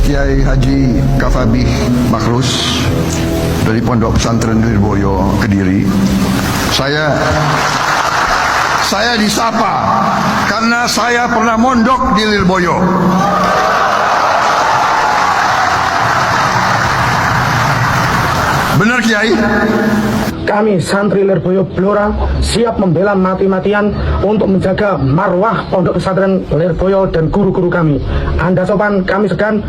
Kiai Haji Kafabih Makrus dari Pondok Pesantren Lirboyo, Kediri. Saya disapa karena saya pernah mondok di Lirboyo. Benar Kiai? Kami santri Lirboyo Blora siap membela mati-matian untuk menjaga marwah Pondok Pesantren Lirboyo dan guru-guru kami. Anda sopan, kami segan.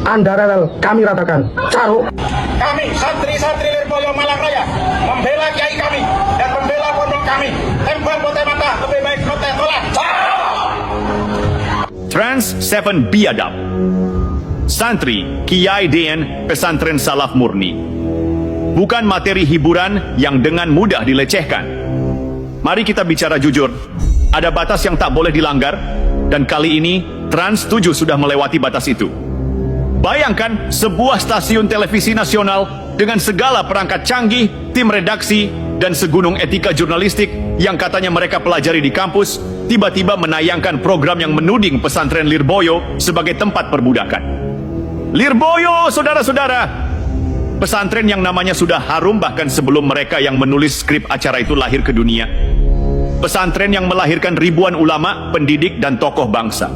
Anda rewel, kami ratakan. Caruk. Kami santri-santri Lirboyo Malang Raya membela kiai kami dan membela pondok kami. Tembak bote mata, lebih baik bote tolak. Trans 7 Biadab. Santri Kiai DN Pesantren Salaf Murni. Bukan materi hiburan yang dengan mudah dilecehkan. Mari kita bicara jujur. Ada batas yang tak boleh dilanggar, dan kali ini Trans 7 sudah melewati batas itu. Bayangkan sebuah stasiun televisi nasional dengan segala perangkat canggih, tim redaksi, dan segunung etika jurnalistik yang katanya mereka pelajari di kampus, tiba-tiba menayangkan program yang menuding pesantren Lirboyo sebagai tempat perbudakan. Lirboyo, saudara-saudara! Pesantren yang namanya sudah harum bahkan sebelum mereka yang menulis skrip acara itu lahir ke dunia. Pesantren yang melahirkan ribuan ulama, pendidik, dan tokoh bangsa.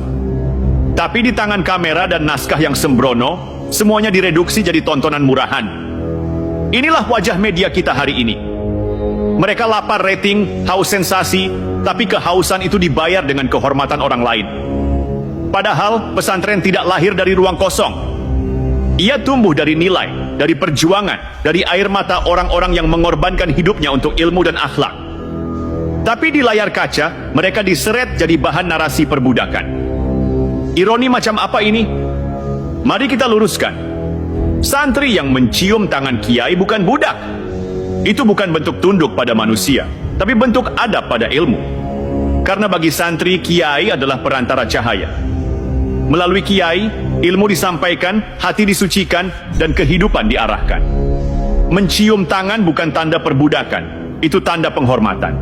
Tapi di tangan kamera dan naskah yang sembrono, semuanya direduksi jadi tontonan murahan. Inilah wajah media kita hari ini. Mereka lapar rating, haus sensasi, tapi kehausan itu dibayar dengan kehormatan orang lain. Padahal pesantren tidak lahir dari ruang kosong. Ia tumbuh dari nilai, dari perjuangan, dari air mata orang-orang yang mengorbankan hidupnya untuk ilmu dan akhlak. Tapi di layar kaca, mereka diseret jadi bahan narasi perbudakan. Ironi macam apa ini? Mari kita luruskan. Santri yang mencium tangan kiai bukan budak. Itu bukan bentuk tunduk pada manusia, tapi bentuk adab pada ilmu. Karena bagi santri, kiai adalah perantara cahaya. Melalui kiai, ilmu disampaikan, hati disucikan, dan kehidupan diarahkan. Mencium tangan bukan tanda perbudakan, itu tanda penghormatan.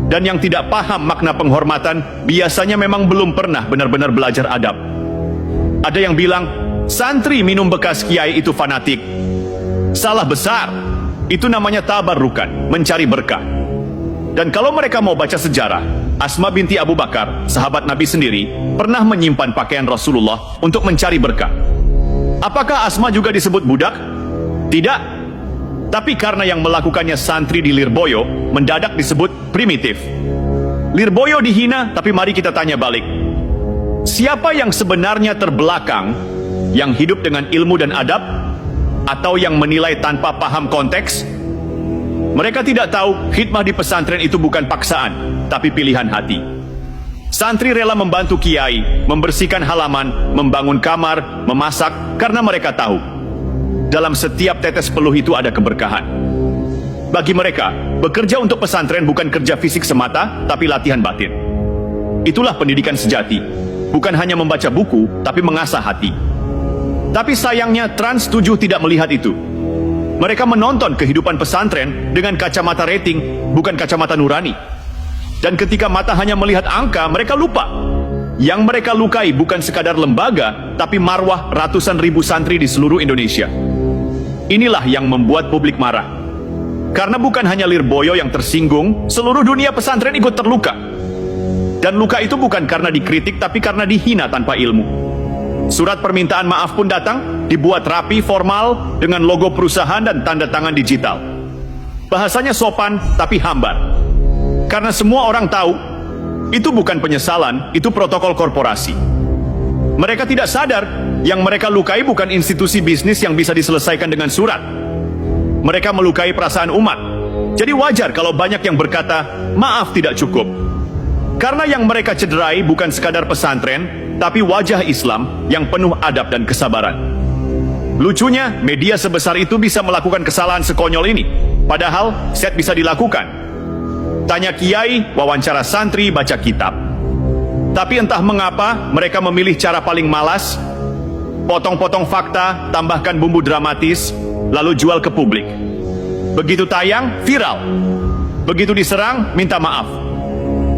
Dan yang tidak paham makna penghormatan, biasanya memang belum pernah benar-benar belajar adab. Ada yang bilang, santri minum bekas kiai itu fanatik. Salah besar, itu namanya tabarrukan, mencari berkah. Dan kalau mereka mau baca sejarah, Asma binti Abu Bakar, sahabat Nabi sendiri, pernah menyimpan pakaian Rasulullah untuk mencari berkah. Apakah Asma juga disebut budak? Tidak. Tapi karena yang melakukannya santri di Lirboyo, mendadak disebut primitif. Lirboyo dihina, tapi mari kita tanya balik. Siapa yang sebenarnya terbelakang, yang hidup dengan ilmu dan adab, atau yang menilai tanpa paham konteks? Mereka tidak tahu khidmah di pesantren itu bukan paksaan, tapi pilihan hati. Santri rela membantu kiai, membersihkan halaman, membangun kamar, memasak, karena mereka tahu dalam setiap tetes peluh itu ada keberkahan. Bagi mereka, bekerja untuk pesantren bukan kerja fisik semata, tapi latihan batin. Itulah pendidikan sejati, bukan hanya membaca buku, tapi mengasah hati. Tapi sayangnya Trans 7 tidak melihat itu. Mereka menonton kehidupan pesantren dengan kacamata rating, bukan kacamata nurani. Dan ketika mata hanya melihat angka, mereka lupa. Yang mereka lukai bukan sekadar lembaga, tapi marwah ratusan ribu santri di seluruh Indonesia. Inilah yang membuat publik marah. Karena bukan hanya Lirboyo yang tersinggung, seluruh dunia pesantren ikut terluka. Dan luka itu bukan karena dikritik, tapi karena dihina tanpa ilmu. Surat permintaan maaf pun datang, dibuat rapi, formal, dengan logo perusahaan dan tanda tangan digital. Bahasanya sopan, tapi hambar. Karena semua orang tahu, itu bukan penyesalan, itu protokol korporasi. Mereka tidak sadar, yang mereka lukai bukan institusi bisnis yang bisa diselesaikan dengan surat. Mereka melukai perasaan umat. Jadi wajar kalau banyak yang berkata, maaf tidak cukup. Karena yang mereka cederai bukan sekadar pesantren, tapi wajah Islam yang penuh adab dan kesabaran. Lucunya, media sebesar itu bisa melakukan kesalahan sekonyol ini. Padahal, set bisa dilakukan. Tanya kiai, wawancara santri, baca kitab. Tapi entah mengapa, mereka memilih cara paling malas, potong-potong fakta, tambahkan bumbu dramatis, lalu jual ke publik. Begitu tayang, viral. Begitu diserang, minta maaf.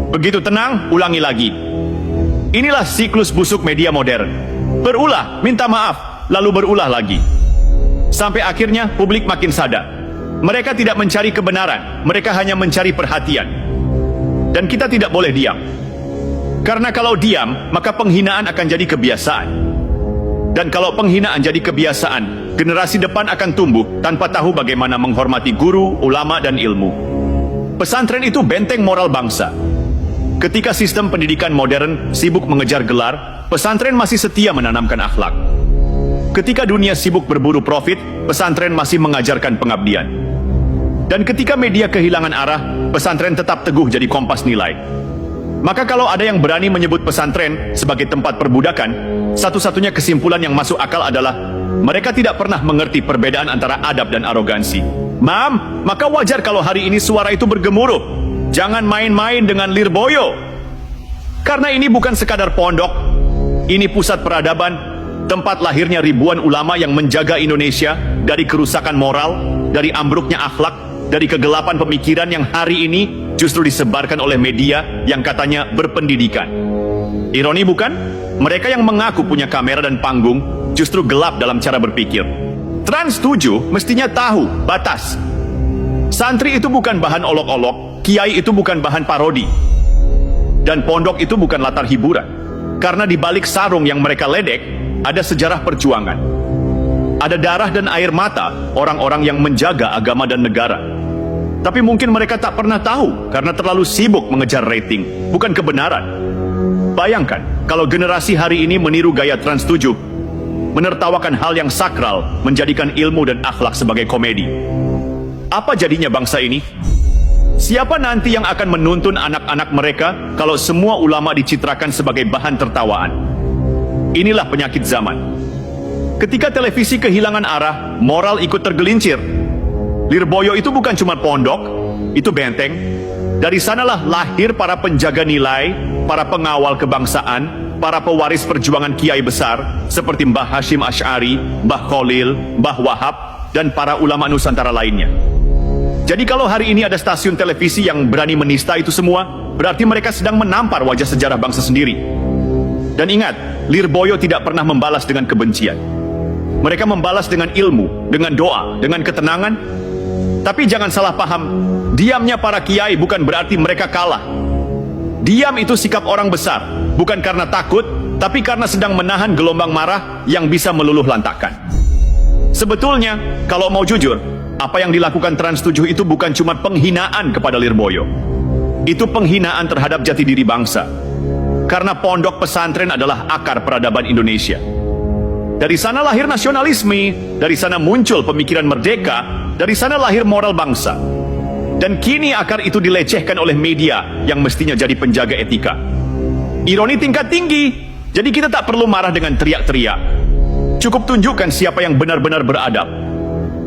Begitu tenang, ulangi lagi. Inilah siklus busuk media modern. Berulah, minta maaf, lalu berulah lagi. Sampai akhirnya publik makin sadar. Mereka tidak mencari kebenaran, mereka hanya mencari perhatian. Dan kita tidak boleh diam. Karena kalau diam, maka penghinaan akan jadi kebiasaan. Dan kalau penghinaan jadi kebiasaan, generasi depan akan tumbuh tanpa tahu bagaimana menghormati guru, ulama, dan ilmu. Pesantren itu benteng moral bangsa. Ketika sistem pendidikan modern sibuk mengejar gelar, pesantren masih setia menanamkan akhlak. Ketika dunia sibuk berburu profit, pesantren masih mengajarkan pengabdian. Dan ketika media kehilangan arah, pesantren tetap teguh jadi kompas nilai. Maka kalau ada yang berani menyebut pesantren sebagai tempat perbudakan, satu-satunya kesimpulan yang masuk akal adalah mereka tidak pernah mengerti perbedaan antara adab dan arogansi. Mam, maka wajar kalau hari ini suara itu bergemuruh. Jangan main-main dengan Lirboyo. Karena ini bukan sekadar pondok, ini pusat peradaban, tempat lahirnya ribuan ulama yang menjaga Indonesia dari kerusakan moral, dari ambruknya akhlak, dari kegelapan pemikiran yang hari ini justru disebarkan oleh media yang katanya berpendidikan. Ironi bukan? Mereka yang mengaku punya kamera dan panggung justru gelap dalam cara berpikir. Trans 7 mestinya tahu batas. Santri itu bukan bahan olok-olok, kiai itu bukan bahan parodi, dan pondok itu bukan latar hiburan. Karena di balik sarung yang mereka ledek, ada sejarah perjuangan. Ada darah dan air mata orang-orang yang menjaga agama dan negara. Tapi mungkin mereka tak pernah tahu karena terlalu sibuk mengejar rating, bukan kebenaran. Bayangkan kalau generasi hari ini meniru gaya Trans 7, menertawakan hal yang sakral, menjadikan ilmu dan akhlak sebagai komedi. Apa jadinya bangsa ini? Siapa nanti yang akan menuntun anak-anak mereka kalau semua ulama dicitrakan sebagai bahan tertawaan? Inilah penyakit zaman. Ketika televisi kehilangan arah, moral ikut tergelincir. Lirboyo itu bukan cuma pondok, itu benteng. Dari sanalah lahir para penjaga nilai, para pengawal kebangsaan, para pewaris perjuangan kiai besar seperti Mbah Hashim Asy'ari, Mbah Khalil, Mbah Wahab, dan para ulama Nusantara lainnya. Jadi kalau hari ini ada stasiun televisi yang berani menista itu semua, berarti mereka sedang menampar wajah sejarah bangsa sendiri. Dan ingat, Lirboyo tidak pernah membalas dengan kebencian. Mereka membalas dengan ilmu, dengan doa, dengan ketenangan. Tapi jangan salah paham, diamnya para kiai bukan berarti mereka kalah. Diam itu sikap orang besar, bukan karena takut, tapi karena sedang menahan gelombang marah yang bisa meluluh lantakkan. Sebetulnya, kalau mau jujur, apa yang dilakukan Trans 7 itu bukan cuma penghinaan kepada Lirboyo. Itu penghinaan terhadap jati diri bangsa. Karena pondok pesantren adalah akar peradaban Indonesia. Dari sana lahir nasionalisme, dari sana muncul pemikiran merdeka, dari sana lahir moral bangsa. Dan kini akar itu dilecehkan oleh media yang mestinya jadi penjaga etika. Ironi tingkat tinggi, jadi kita tak perlu marah dengan teriak-teriak. Cukup tunjukkan siapa yang benar-benar beradab.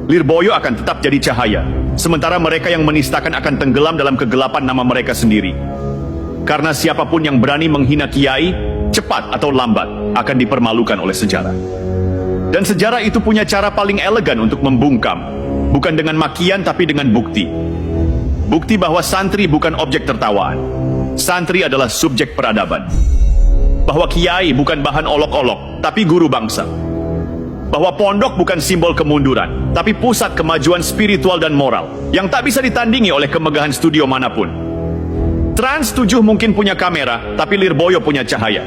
Lirboyo akan tetap jadi cahaya, sementara mereka yang menistakan akan tenggelam dalam kegelapan nama mereka sendiri. Karena siapapun yang berani menghina kiai, cepat atau lambat akan dipermalukan oleh sejarah. Dan sejarah itu punya cara paling elegan untuk membungkam, bukan dengan makian tapi dengan bukti. Bukti bahwa santri bukan objek tertawaan. Santri adalah subjek peradaban. Bahwa kiai bukan bahan olok-olok, tapi guru bangsa. Bahwa pondok bukan simbol kemunduran, tapi pusat kemajuan spiritual dan moral, yang tak bisa ditandingi oleh kemegahan studio manapun. Trans 7 mungkin punya kamera, tapi Lirboyo punya cahaya.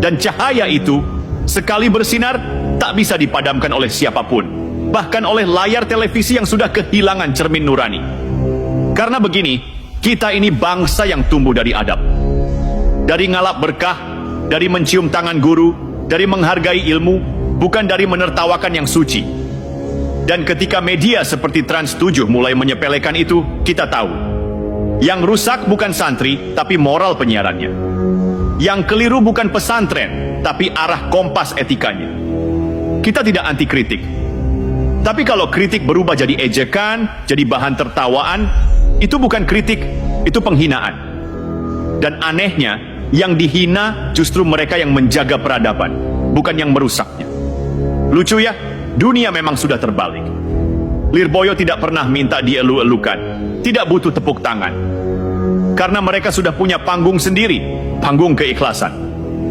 Dan cahaya itu, sekali bersinar, tak bisa dipadamkan oleh siapapun. Bahkan oleh layar televisi yang sudah kehilangan cermin nurani. Karena begini, kita ini bangsa yang tumbuh dari adab. Dari ngalap berkah, dari mencium tangan guru, dari menghargai ilmu, bukan dari menertawakan yang suci. Dan ketika media seperti Trans 7 mulai menyepelekan itu, kita tahu. Yang rusak bukan santri, tapi moral penyiarannya. Yang keliru bukan pesantren, tapi arah kompas etikanya. Kita tidak anti kritik. Tapi kalau kritik berubah jadi ejekan, jadi bahan tertawaan, itu bukan kritik, itu penghinaan. Dan anehnya, yang dihina justru mereka yang menjaga peradaban, bukan yang merusaknya. Lucu ya, dunia memang sudah terbalik. Lirboyo tidak pernah minta dielu-elukan, tidak butuh tepuk tangan. Karena mereka sudah punya panggung sendiri, panggung keikhlasan.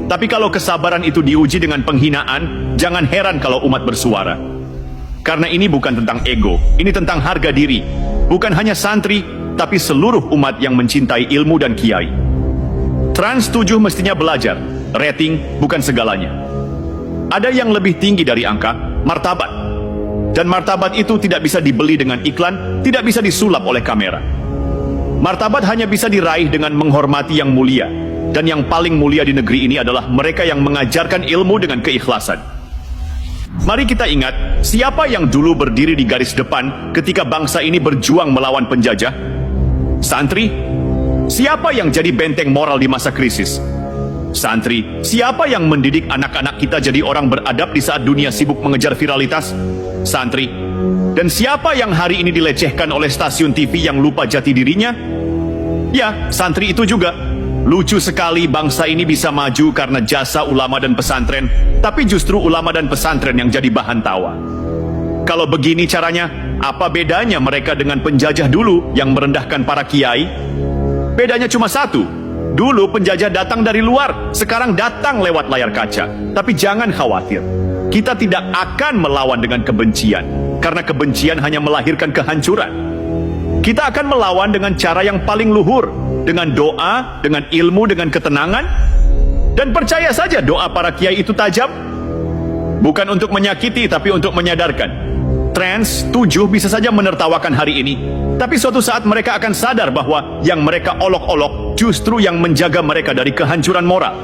Tapi kalau kesabaran itu diuji dengan penghinaan, jangan heran kalau umat bersuara. Karena ini bukan tentang ego, ini tentang harga diri. Bukan hanya santri, tapi seluruh umat yang mencintai ilmu dan kiai. Trans 7 mestinya belajar, rating bukan segalanya. Ada yang lebih tinggi dari angka, martabat. Dan martabat itu tidak bisa dibeli dengan iklan, tidak bisa disulap oleh kamera. Martabat hanya bisa diraih dengan menghormati yang mulia. Dan yang paling mulia di negeri ini adalah mereka yang mengajarkan ilmu dengan keikhlasan. Mari kita ingat, siapa yang dulu berdiri di garis depan ketika bangsa ini berjuang melawan penjajah? Santri. Siapa yang jadi benteng moral di masa krisis? Santri. Siapa yang mendidik anak-anak kita jadi orang beradab di saat dunia sibuk mengejar viralitas? Santri. Dan siapa yang hari ini dilecehkan oleh stasiun TV yang lupa jati dirinya? Ya, santri itu juga. Lucu sekali bangsa ini bisa maju karena jasa ulama dan pesantren, tapi justru ulama dan pesantren yang jadi bahan tawa. Kalau begini caranya, apa bedanya mereka dengan penjajah dulu yang merendahkan para kiai? Bedanya cuma satu. Dulu penjajah datang dari luar, sekarang datang lewat layar kaca. Tapi jangan khawatir, kita tidak akan melawan dengan kebencian, karena kebencian hanya melahirkan kehancuran. Kita akan melawan dengan cara yang paling luhur, dengan doa, dengan ilmu, dengan ketenangan. Dan percaya saja doa para kiai itu tajam. Bukan untuk menyakiti, tapi untuk menyadarkan. Trans 7 bisa saja menertawakan hari ini, tapi suatu saat mereka akan sadar bahwa yang mereka olok-olok justru yang menjaga mereka dari kehancuran moral.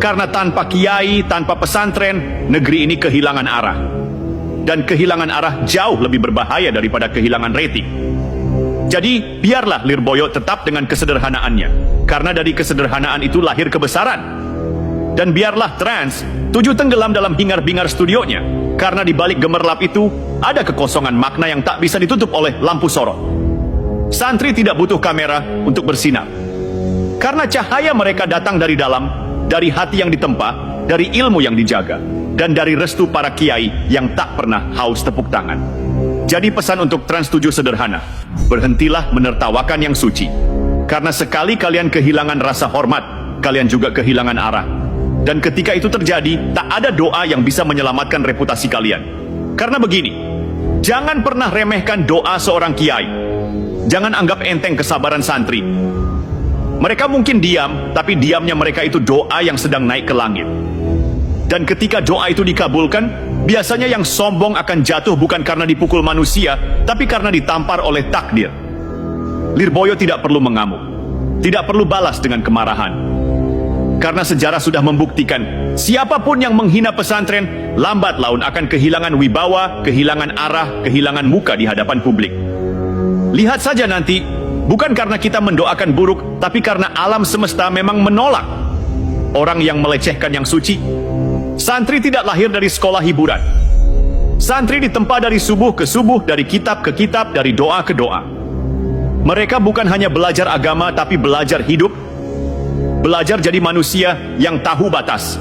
Karena tanpa kiai, tanpa pesantren, negeri ini kehilangan arah. Dan kehilangan arah jauh lebih berbahaya daripada kehilangan rating. Jadi, biarlah Lirboyo tetap dengan kesederhanaannya. Karena dari kesederhanaan itu lahir kebesaran. Dan biarlah Trans 7 tenggelam dalam hingar-bingar studionya. Karena di balik gemerlap itu, ada kekosongan makna yang tak bisa ditutup oleh lampu sorot. Santri tidak butuh kamera untuk bersinar. Karena cahaya mereka datang dari dalam, dari hati yang ditempa, dari ilmu yang dijaga, dan dari restu para kiai yang tak pernah haus tepuk tangan. Jadi pesan untuk Trans 7 sederhana, berhentilah menertawakan yang suci. Karena sekali kalian kehilangan rasa hormat, kalian juga kehilangan arah. Dan ketika itu terjadi, tak ada doa yang bisa menyelamatkan reputasi kalian. Karena begini, jangan pernah remehkan doa seorang kiai. Jangan anggap enteng kesabaran santri. Mereka mungkin diam, tapi diamnya mereka itu doa yang sedang naik ke langit. Dan ketika doa itu dikabulkan, biasanya yang sombong akan jatuh bukan karena dipukul manusia, tapi karena ditampar oleh takdir. Lirboyo tidak perlu mengamuk, tidak perlu balas dengan kemarahan. Karena sejarah sudah membuktikan, siapapun yang menghina pesantren, lambat laun akan kehilangan wibawa, kehilangan arah, kehilangan muka di hadapan publik. Lihat saja nanti, bukan karena kita mendoakan buruk, tapi karena alam semesta memang menolak orang yang melecehkan yang suci. Santri tidak lahir dari sekolah hiburan. Santri ditempa dari subuh ke subuh, dari kitab ke kitab, dari doa ke doa. Mereka bukan hanya belajar agama, tapi belajar hidup. Belajar jadi manusia yang tahu batas.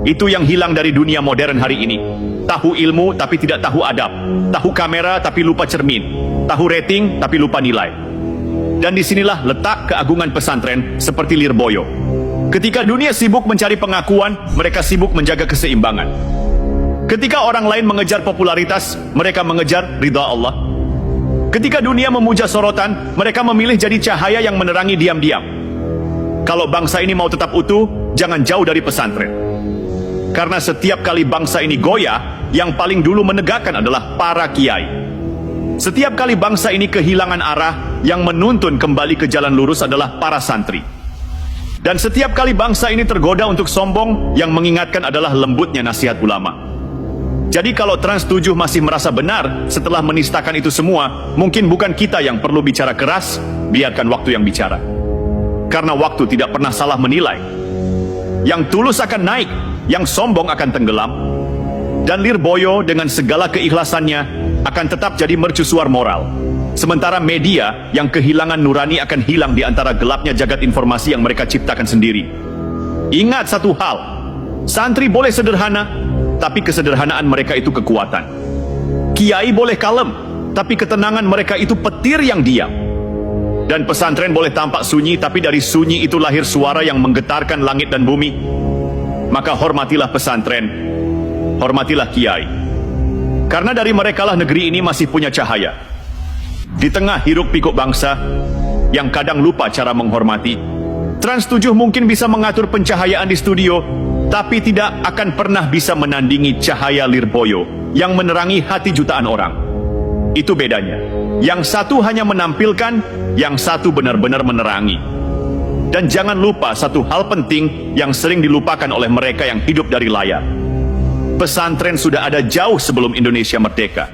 Itu yang hilang dari dunia modern hari ini. Tahu ilmu, tapi tidak tahu adab. Tahu kamera, tapi lupa cermin. Tahu rating, tapi lupa nilai. Dan disinilah letak keagungan pesantren seperti Lirboyo. Ketika dunia sibuk mencari pengakuan, mereka sibuk menjaga keseimbangan. Ketika orang lain mengejar popularitas, mereka mengejar ridha Allah. Ketika dunia memuja sorotan, mereka memilih jadi cahaya yang menerangi diam-diam. Kalau bangsa ini mau tetap utuh, jangan jauh dari pesantren. Karena setiap kali bangsa ini goyah, yang paling dulu menegakkan adalah para kiai. Setiap kali bangsa ini kehilangan arah, yang menuntun kembali ke jalan lurus adalah para santri. Dan setiap kali bangsa ini tergoda untuk sombong, yang mengingatkan adalah lembutnya nasihat ulama. Jadi kalau Trans 7 masih merasa benar setelah menistakan itu semua, mungkin bukan kita yang perlu bicara keras, biarkan waktu yang bicara. Karena waktu tidak pernah salah menilai. Yang tulus akan naik, yang sombong akan tenggelam. Dan Lirboyo dengan segala keikhlasannya akan tetap jadi mercusuar moral. Sementara media yang kehilangan nurani akan hilang di antara gelapnya jagat informasi yang mereka ciptakan sendiri. Ingat satu hal, santri boleh sederhana, tapi kesederhanaan mereka itu kekuatan. Kiai boleh kalem, tapi ketenangan mereka itu petir yang diam. Dan pesantren boleh tampak sunyi, tapi dari sunyi itu lahir suara yang menggetarkan langit dan bumi. maka hormatilah pesantren, hormatilah kiai. Karena dari merekalah negeri ini masih punya cahaya. Di tengah hiruk pikuk bangsa yang kadang lupa cara menghormati, Trans 7 mungkin bisa mengatur pencahayaan di studio, tapi tidak akan pernah bisa menandingi cahaya Lirboyo yang menerangi hati jutaan orang. Itu bedanya. Yang satu hanya menampilkan, yang satu benar-benar menerangi. Dan jangan lupa satu hal penting yang sering dilupakan oleh mereka yang hidup dari layar. Pesantren sudah ada jauh sebelum Indonesia merdeka.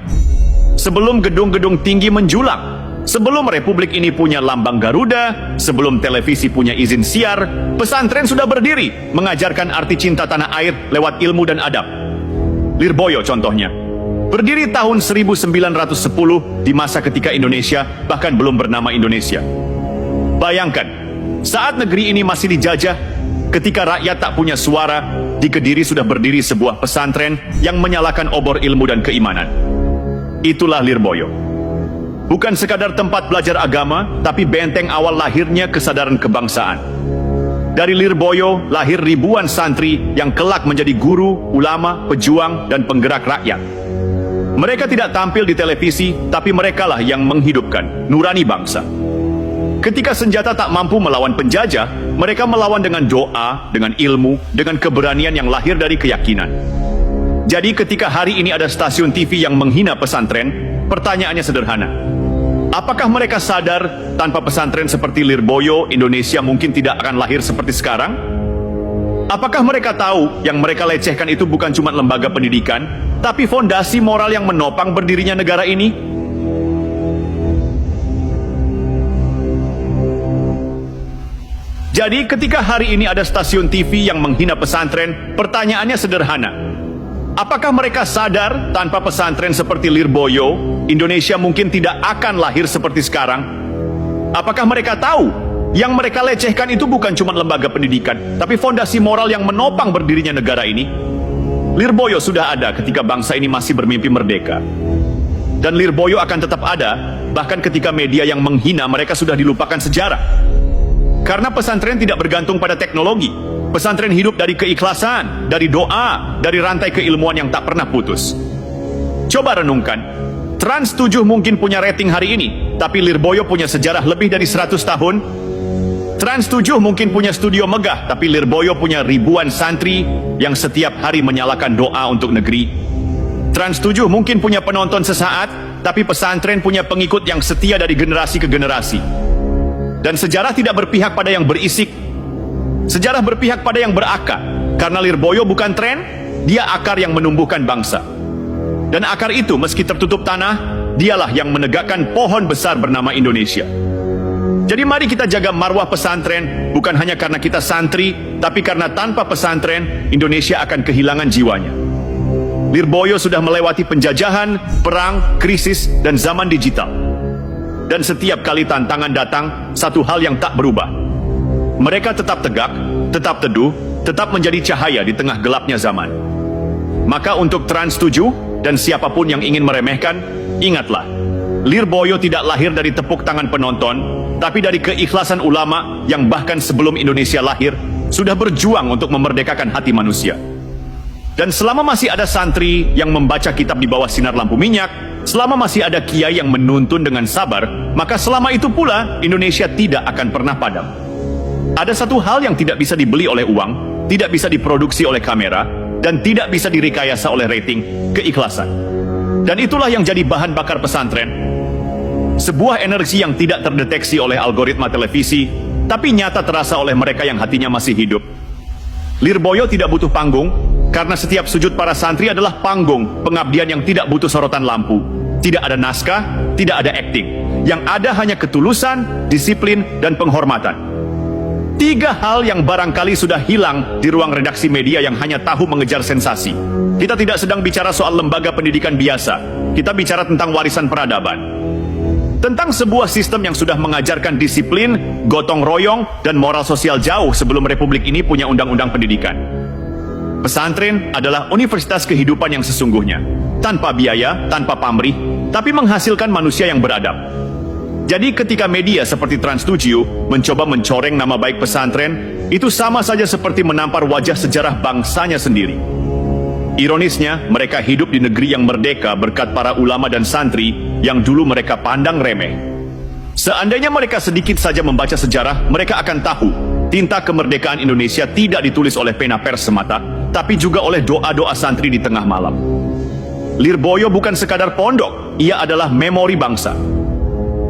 Sebelum gedung-gedung tinggi menjulang. Sebelum Republik ini punya lambang Garuda, sebelum televisi punya izin siar, pesantren sudah berdiri mengajarkan arti cinta tanah air lewat ilmu dan adab. Lirboyo contohnya. Berdiri tahun 1910 di masa ketika Indonesia bahkan belum bernama Indonesia. Bayangkan, saat negeri ini masih dijajah, ketika rakyat tak punya suara, di Kediri sudah berdiri sebuah pesantren yang menyalakan obor ilmu dan keimanan. Itulah Lirboyo. Bukan sekadar tempat belajar agama, tapi benteng awal lahirnya kesadaran kebangsaan. Dari Lirboyo lahir ribuan santri yang kelak menjadi guru, ulama, pejuang, dan penggerak rakyat. Mereka tidak tampil di televisi, tapi merekalah yang menghidupkan nurani bangsa. Ketika senjata tak mampu melawan penjajah, mereka melawan dengan doa, dengan ilmu, dengan keberanian yang lahir dari keyakinan. Jadi ketika hari ini ada stasiun TV yang menghina pesantren, pertanyaannya sederhana. Apakah mereka sadar tanpa pesantren seperti Lirboyo, Indonesia mungkin tidak akan lahir seperti sekarang? Apakah mereka tahu yang mereka lecehkan itu bukan cuma lembaga pendidikan, tapi fondasi moral yang menopang berdirinya negara ini? Jadi ketika hari ini ada stasiun TV yang menghina pesantren, pertanyaannya sederhana. Apakah mereka sadar tanpa pesantren seperti Lirboyo, Indonesia mungkin tidak akan lahir seperti sekarang? Apakah mereka tahu yang mereka lecehkan itu bukan cuma lembaga pendidikan, tapi fondasi moral yang menopang berdirinya negara ini? Lirboyo sudah ada ketika bangsa ini masih bermimpi merdeka. Dan Lirboyo akan tetap ada, bahkan ketika media yang menghina mereka sudah dilupakan sejarah. Karena pesantren tidak bergantung pada teknologi. Pesantren hidup dari keikhlasan, dari doa, dari rantai keilmuan yang tak pernah putus. Coba renungkan, Trans 7 mungkin punya rating hari ini, tapi Lirboyo punya sejarah lebih dari 100 tahun. Trans 7 mungkin punya studio megah, tapi Lirboyo punya ribuan santri yang setiap hari menyalakan doa untuk negeri. Trans 7 mungkin punya penonton sesaat, tapi pesantren punya pengikut yang setia dari generasi ke generasi. Dan sejarah tidak berpihak pada yang berisik. Sejarah berpihak pada yang berakar. Karena Lirboyo bukan tren, dia akar yang menumbuhkan bangsa. Dan akar itu meski tertutup tanah, dialah yang menegakkan pohon besar bernama Indonesia. Jadi mari kita jaga marwah pesantren, bukan hanya karena kita santri, tapi karena tanpa pesantren, Indonesia akan kehilangan jiwanya. Lirboyo sudah melewati penjajahan, perang, krisis, dan zaman digital. Dan setiap kali tantangan datang, satu hal yang tak berubah. Mereka tetap tegak, tetap teduh, tetap menjadi cahaya di tengah gelapnya zaman. Maka untuk Trans 7 dan siapapun yang ingin meremehkan, ingatlah, Lirboyo tidak lahir dari tepuk tangan penonton, tapi dari keikhlasan ulama yang bahkan sebelum Indonesia lahir, sudah berjuang untuk memerdekakan hati manusia. Dan selama masih ada santri yang membaca kitab di bawah sinar lampu minyak, selama masih ada kiai yang menuntun dengan sabar, maka selama itu pula Indonesia tidak akan pernah padam. Ada satu hal yang tidak bisa dibeli oleh uang, tidak bisa diproduksi oleh kamera, dan tidak bisa direkayasa oleh rating, keikhlasan. Dan itulah yang jadi bahan bakar pesantren. Sebuah energi yang tidak terdeteksi oleh algoritma televisi, tapi nyata terasa oleh mereka yang hatinya masih hidup. Lirboyo tidak butuh panggung, karena setiap sujud para santri adalah panggung pengabdian yang tidak butuh sorotan lampu. Tidak ada naskah, tidak ada akting. Yang ada hanya ketulusan, disiplin, dan penghormatan. 3 hal yang barangkali sudah hilang di ruang redaksi media yang hanya tahu mengejar sensasi. Kita tidak sedang bicara soal lembaga pendidikan biasa. Kita bicara tentang warisan peradaban. Tentang sebuah sistem yang sudah mengajarkan disiplin, gotong royong, dan moral sosial jauh sebelum Republik ini punya undang-undang pendidikan. Pesantren adalah universitas kehidupan yang sesungguhnya. Tanpa biaya, tanpa pamrih, tapi menghasilkan manusia yang beradab. Jadi ketika media seperti Trans 7 mencoba mencoreng nama baik pesantren, itu sama saja seperti menampar wajah sejarah bangsanya sendiri. Ironisnya, mereka hidup di negeri yang merdeka berkat para ulama dan santri yang dulu mereka pandang remeh. Seandainya mereka sedikit saja membaca sejarah, mereka akan tahu tinta kemerdekaan Indonesia tidak ditulis oleh pena pers semata, tapi juga oleh doa-doa santri di tengah malam. Lirboyo bukan sekadar pondok, ia adalah memori bangsa.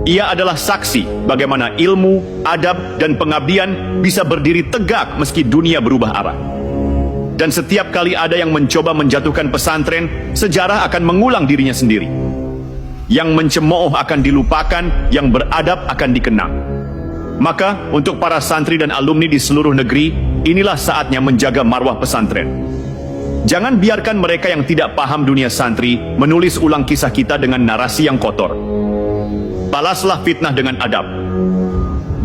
Ia adalah saksi bagaimana ilmu, adab, dan pengabdian bisa berdiri tegak meski dunia berubah arah. Dan setiap kali ada yang mencoba menjatuhkan pesantren, sejarah akan mengulang dirinya sendiri. Yang mencemooh akan dilupakan, yang beradab akan dikenang. Maka, untuk para santri dan alumni di seluruh negeri, inilah saatnya menjaga marwah pesantren. Jangan biarkan mereka yang tidak paham dunia santri menulis ulang kisah kita dengan narasi yang kotor. Balaslah fitnah dengan adab.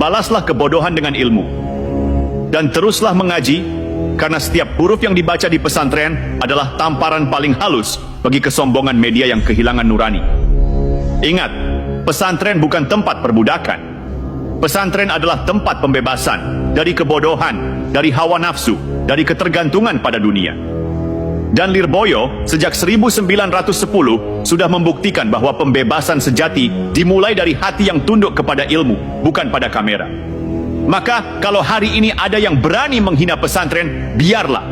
Balaslah kebodohan dengan ilmu. Dan teruslah mengaji, karena setiap huruf yang dibaca di pesantren adalah tamparan paling halus bagi kesombongan media yang kehilangan nurani. Ingat, pesantren bukan tempat perbudakan. Pesantren adalah tempat pembebasan dari kebodohan, dari hawa nafsu, dari ketergantungan pada dunia. Dan Lirboyo sejak 1910 sudah membuktikan bahwa pembebasan sejati dimulai dari hati yang tunduk kepada ilmu, bukan pada kamera. Maka kalau hari ini ada yang berani menghina pesantren, biarlah.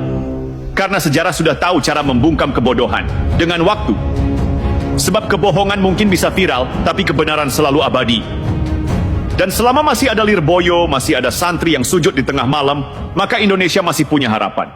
Karena sejarah sudah tahu cara membungkam kebodohan dengan waktu. Sebab kebohongan mungkin bisa viral, tapi kebenaran selalu abadi. Dan selama masih ada Lirboyo, masih ada santri yang sujud di tengah malam, maka Indonesia masih punya harapan.